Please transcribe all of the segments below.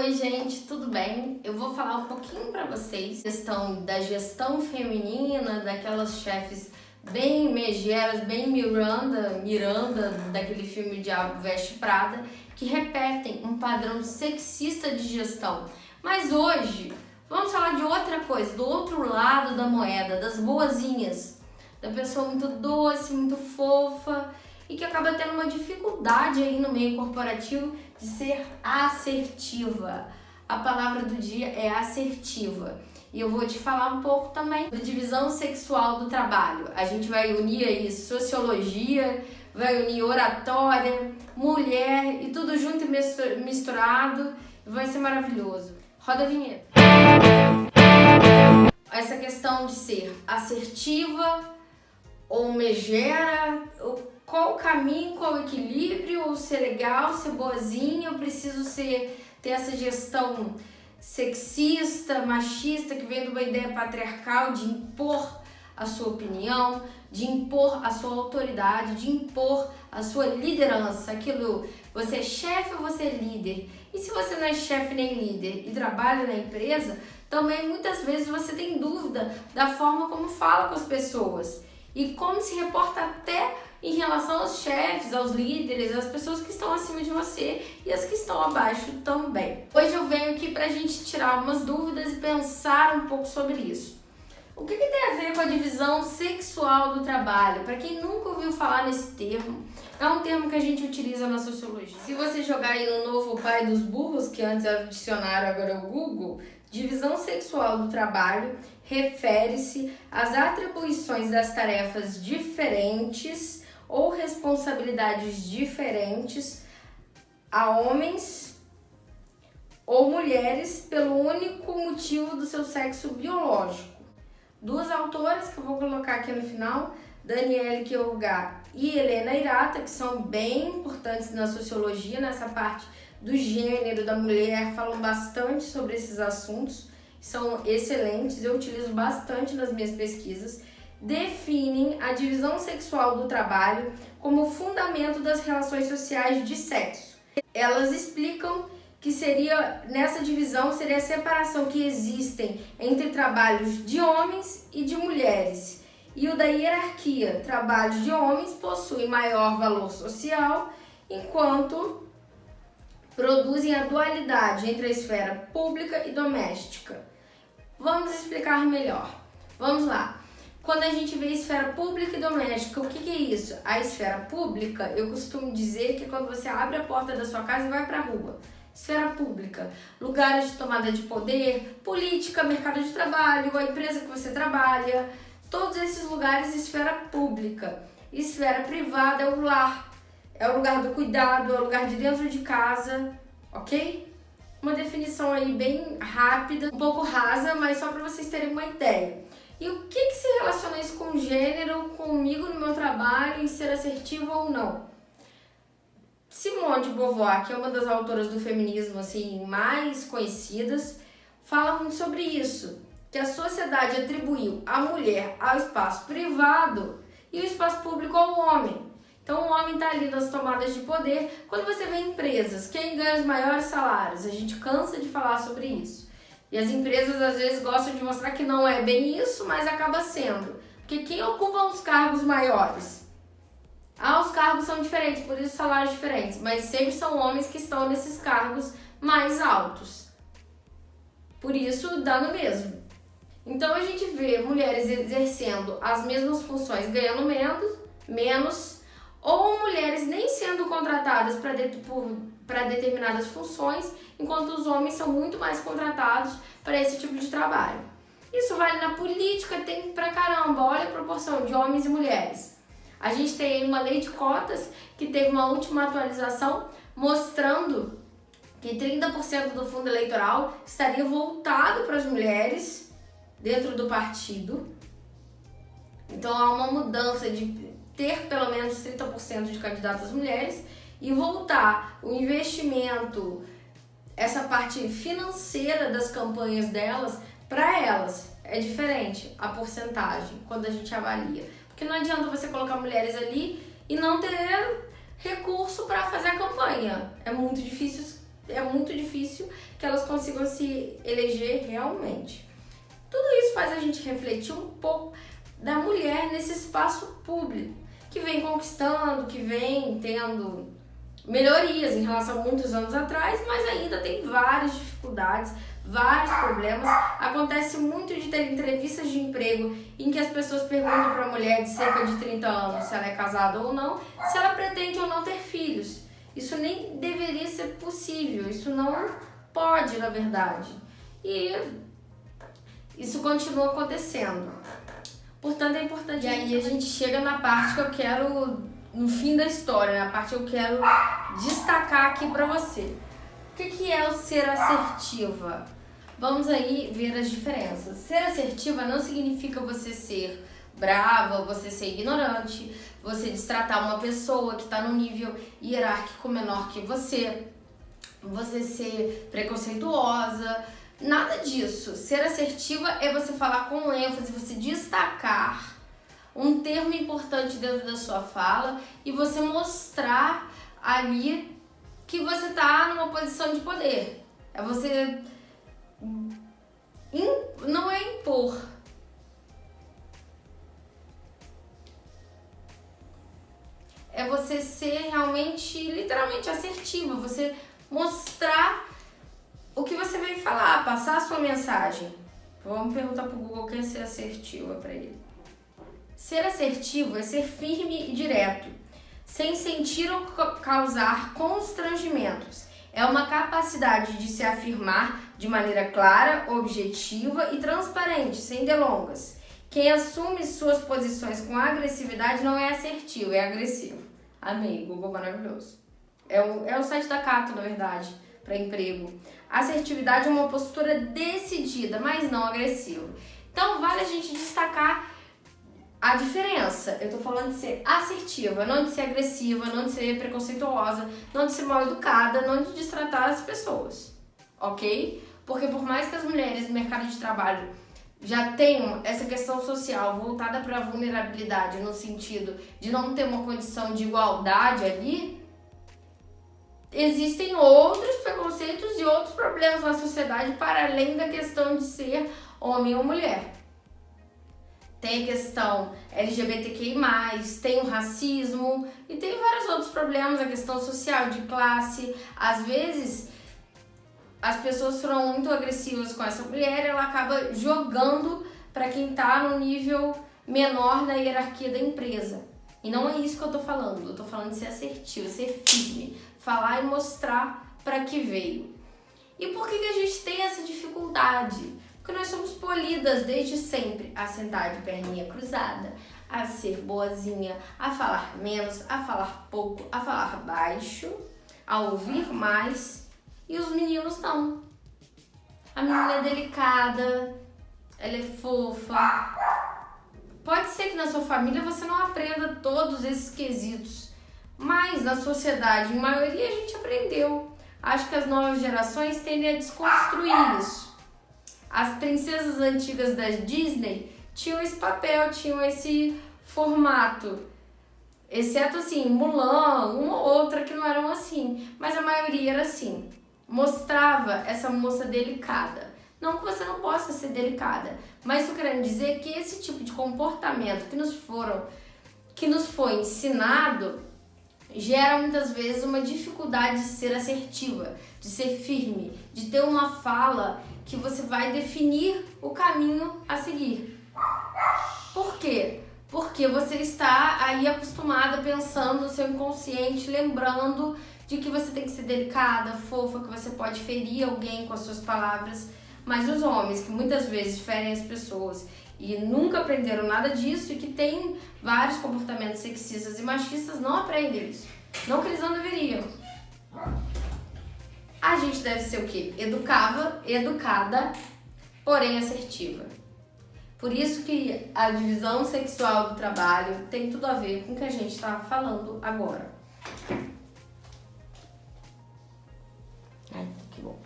Oi gente, tudo bem? Eu vou falar um pouquinho para vocês questão da gestão feminina, daquelas chefes bem megeras, bem Miranda daquele filme O Diabo Veste Prada, que repetem um padrão sexista de gestão. Mas hoje vamos falar de outra coisa, do outro lado da moeda, das boazinhas, da pessoa muito doce, muito fofa e que acaba tendo uma dificuldade aí no meio corporativo de ser assertiva. A palavra do dia é assertiva. E eu vou te falar um pouco também da divisão sexual do trabalho. A gente vai unir aí sociologia, vai unir oratória, mulher e tudo junto e misturado. Vai ser maravilhoso. Roda a vinheta. Essa questão de ser assertiva ou megera, qual o caminho, qual o equilíbrio, ou ser legal, ser boazinha, eu preciso ter essa gestão sexista, machista, que vem de uma ideia patriarcal de impor a sua opinião, de impor a sua autoridade, de impor a sua liderança, aquilo, você é chefe ou você é líder? E se você não é chefe nem líder e trabalha na empresa, também muitas vezes você tem dúvida da forma como fala com as pessoas e como se reporta até em relação aos chefes, aos líderes, às pessoas que estão acima de você e as que estão abaixo também. Hoje eu venho aqui pra gente tirar umas dúvidas e pensar um pouco sobre isso. O que tem a ver com a divisão sexual do trabalho? Para quem nunca ouviu falar nesse termo, é um termo que a gente utiliza na sociologia. Se você jogar aí no novo pai dos burros, que antes era o dicionário, agora é o Google, divisão sexual do trabalho refere-se às atribuições das tarefas diferentes ou responsabilidades diferentes a homens ou mulheres pelo único motivo do seu sexo biológico. Duas autoras que eu vou colocar aqui no final, Daniele Keoghar e Helena Hirata, que são bem importantes na sociologia, nessa parte do gênero, da mulher, falam bastante sobre esses assuntos, são excelentes, eu utilizo bastante nas minhas pesquisas, definem a divisão sexual do trabalho como fundamento das relações sociais de sexo. Elas explicam que nessa divisão seria a separação que existem entre trabalhos de homens e de mulheres. E o da hierarquia, trabalhos de homens possuem maior valor social, enquanto produzem a dualidade entre a esfera pública e doméstica. Vamos explicar melhor. Vamos lá. Quando a gente vê esfera pública e doméstica, o que é isso? A esfera pública, eu costumo dizer que é quando você abre a porta da sua casa e vai para a rua. Esfera pública, lugares de tomada de poder, política, mercado de trabalho, a empresa que você trabalha, todos esses lugares, esfera pública. Esfera privada é o lar, é o lugar do cuidado, é o lugar de dentro de casa, ok? Uma definição aí bem rápida, um pouco rasa, mas só para vocês terem uma ideia. E o que se relaciona isso com gênero, comigo no meu trabalho, em ser assertivo ou não? Simone de Beauvoir, que é uma das autoras do feminismo assim, mais conhecidas, fala muito sobre isso, que a sociedade atribuiu a mulher ao espaço privado e o espaço público ao homem. Então o homem está ali nas tomadas de poder. Quando você vê empresas, quem ganha os maiores salários? A gente cansa de falar sobre isso. E as empresas às vezes gostam de mostrar que não é bem isso, mas acaba sendo. Porque quem ocupa os cargos maiores? Os cargos são diferentes, por isso salários diferentes, mas sempre são homens que estão nesses cargos mais altos. Por isso dá no mesmo. Então a gente vê mulheres exercendo as mesmas funções, ganhando menos, ou mulheres nem sendo contratadas para determinadas funções, enquanto os homens são muito mais contratados para esse tipo de trabalho. Isso vale na política, tem pra caramba, olha a proporção de homens e mulheres. A gente tem uma lei de cotas que teve uma última atualização mostrando que 30% do fundo eleitoral estaria voltado para as mulheres dentro do partido. Então há uma mudança de ter pelo menos 30% de candidatas mulheres e voltar o investimento, essa parte financeira das campanhas delas, para elas. É diferente a porcentagem quando a gente avalia. Porque não adianta você colocar mulheres ali e não ter recurso para fazer a campanha. É muito difícil que elas consigam se eleger realmente. Tudo isso faz a gente refletir um pouco da mulher nesse espaço público, que vem conquistando, que vem tendo melhorias em relação a muitos anos atrás, mas ainda tem várias dificuldades, vários problemas. Acontece muito de ter entrevistas de emprego em que as pessoas perguntam para a mulher de cerca de 30 anos se ela é casada ou não, se ela pretende ou não ter filhos. Isso nem deveria ser possível, isso não pode, na verdade. E isso continua acontecendo. Portanto, é importante. E aí a gente chega na parte que eu quero, no fim da história, na parte que eu quero destacar aqui pra você. O que é o ser assertiva? Vamos aí ver as diferenças. Ser assertiva não significa você ser brava, você ser ignorante, você destratar uma pessoa que está no nível hierárquico menor que você ser preconceituosa. Nada disso. Ser assertiva é você falar com ênfase, você destacar um termo importante dentro da sua fala e você mostrar ali que você está numa posição de poder. É você... não é impor. É você ser realmente, literalmente assertiva. Você mostrar o que você veio falar, passar a sua mensagem. Vamos perguntar pro Google o que é ser assertiva para ele. Ser assertivo é ser firme e direto, sem sentir ou causar constrangimentos. É uma capacidade de se afirmar de maneira clara, objetiva e transparente, sem delongas. Quem assume suas posições com agressividade não é assertivo, é agressivo. Amei, Google maravilhoso. É o site da Cato, na verdade, para emprego. Assertividade é uma postura decidida, mas não agressiva. Então, vale a gente destacar a diferença. Eu tô falando de ser assertiva, não de ser agressiva, não de ser preconceituosa, não de ser mal educada, não de destratar as pessoas, ok? Porque por mais que as mulheres no mercado de trabalho já tenham essa questão social voltada para a vulnerabilidade, no sentido de não ter uma condição de igualdade ali, existem outros preconceitos e outros problemas na sociedade para além da questão de ser homem ou mulher. Tem a questão LGBTQI+, tem o racismo e tem vários outros problemas, a questão social, de classe. Às vezes, as pessoas foram muito agressivas com essa mulher e ela acaba jogando para quem está no nível menor da hierarquia da empresa. E não é isso que eu tô falando. Eu tô falando de ser assertivo, ser firme, falar e mostrar para que veio. E por que a gente tem essa dificuldade? Porque nós somos polidas desde sempre a sentar de perninha cruzada, a ser boazinha, a falar menos, a falar pouco, a falar baixo, a ouvir mais. E os meninos não. A menina é delicada, ela é fofa. Pode ser que na sua família você não aprenda todos esses quesitos, mas na sociedade, em maioria, a gente aprendeu. Acho que as novas gerações tendem a desconstruir isso. As princesas antigas da Disney tinham esse papel, tinham esse formato. Exceto assim, Mulan, uma ou outra que não eram assim, mas a maioria era assim. Mostrava essa moça delicada. Não que você não possa ser delicada, mas estou querendo dizer que esse tipo de comportamento que nos foi ensinado gera muitas vezes uma dificuldade de ser assertiva, de ser firme, de ter uma fala que você vai definir o caminho a seguir. Por quê? Porque você está aí acostumada pensando no seu inconsciente, lembrando de que você tem que ser delicada, fofa, que você pode ferir alguém com as suas palavras. Mas os homens, que muitas vezes ferem as pessoas e nunca aprenderam nada disso e que têm vários comportamentos sexistas e machistas, não aprendem isso. Não que eles não deveriam. A gente deve ser o quê? Educada, porém assertiva. Por isso que a divisão sexual do trabalho tem tudo a ver com o que a gente está falando agora. Ai, que bom.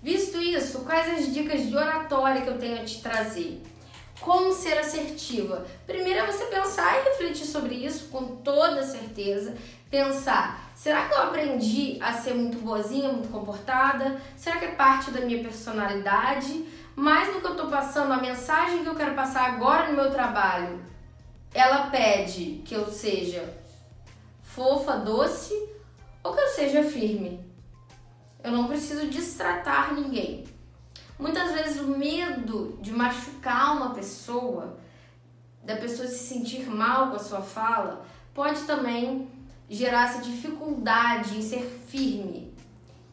Visto isso, quais as dicas de oratória que eu tenho a te trazer? Como ser assertiva? Primeiro é você pensar e refletir sobre isso com toda certeza. Pensar Será que eu aprendi a ser muito boazinha, muito comportada? Será que é parte da minha personalidade? Mas no que eu tô passando, a mensagem que eu quero passar agora no meu trabalho, ela pede que eu seja fofa, doce ou que eu seja firme? Eu não preciso destratar ninguém. Muitas vezes o medo de machucar uma pessoa, da pessoa se sentir mal com a sua fala, pode também gerar essa dificuldade em ser firme.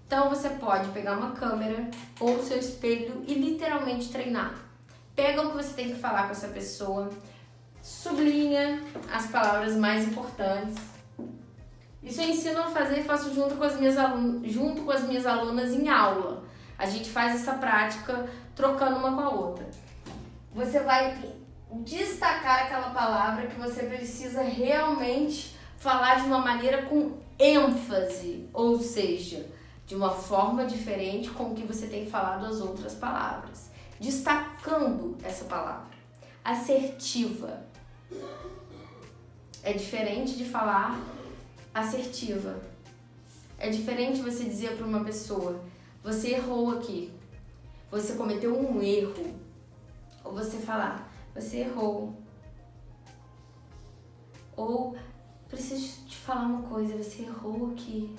Então você pode pegar uma câmera ou o seu espelho e literalmente treinar. Pega o que você tem que falar com essa pessoa, sublinha as palavras mais importantes. Isso eu ensino a fazer e faço junto com as minhas alunas em aula. A gente faz essa prática trocando uma com a outra. Você vai destacar aquela palavra que você precisa realmente falar de uma maneira com ênfase, ou seja, de uma forma diferente com que você tem falado as outras palavras, destacando essa palavra. Assertiva. É diferente de falar assertiva. É diferente você dizer para uma pessoa: você errou aqui, você cometeu um erro. Ou você falar: você errou. Ou: preciso te falar uma coisa, você errou aqui.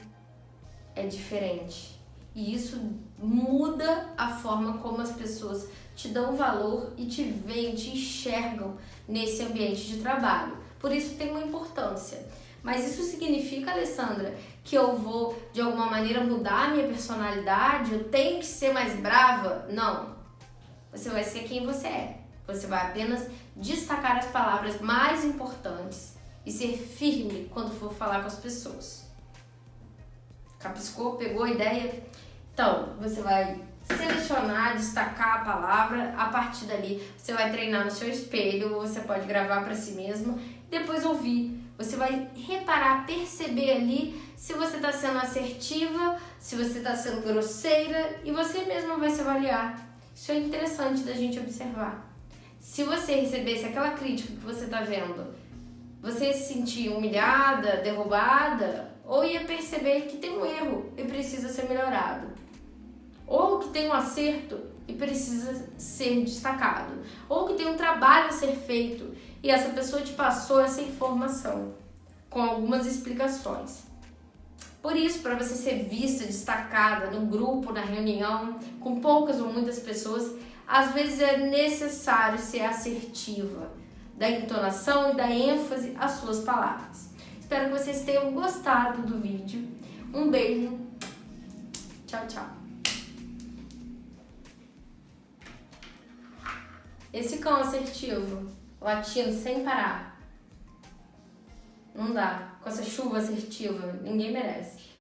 É diferente. E isso muda a forma como as pessoas te dão valor e te veem, te enxergam nesse ambiente de trabalho. Por isso tem uma importância. Mas isso significa, Alessandra, que eu vou, de alguma maneira, mudar a minha personalidade? Eu tenho que ser mais brava? Não. Você vai ser quem você é. Você vai apenas destacar as palavras mais importantes e ser firme quando for falar com as pessoas. Capiscou? Pegou a ideia? Então, você vai selecionar, destacar a palavra. A partir dali, você vai treinar no seu espelho, ou você pode gravar para si mesmo e depois ouvir. Você vai reparar, perceber ali se você está sendo assertiva, se você está sendo grosseira, e você mesmo vai se avaliar. Isso é interessante da gente observar. Se você recebesse aquela crítica que você está vendo, você ia se sentir humilhada, derrubada, ou ia perceber que tem um erro e precisa ser melhorado. Ou que tem um acerto e precisa ser destacado. Ou que tem um trabalho a ser feito e essa pessoa te passou essa informação com algumas explicações. Por isso, para você ser vista, destacada no grupo, na reunião, com poucas ou muitas pessoas, às vezes é necessário ser assertiva, da entonação e da ênfase às suas palavras. Espero que vocês tenham gostado do vídeo. Um beijo. Tchau, tchau. Esse cão assertivo, latindo sem parar. Não dá. Com essa chuva assertiva, ninguém merece.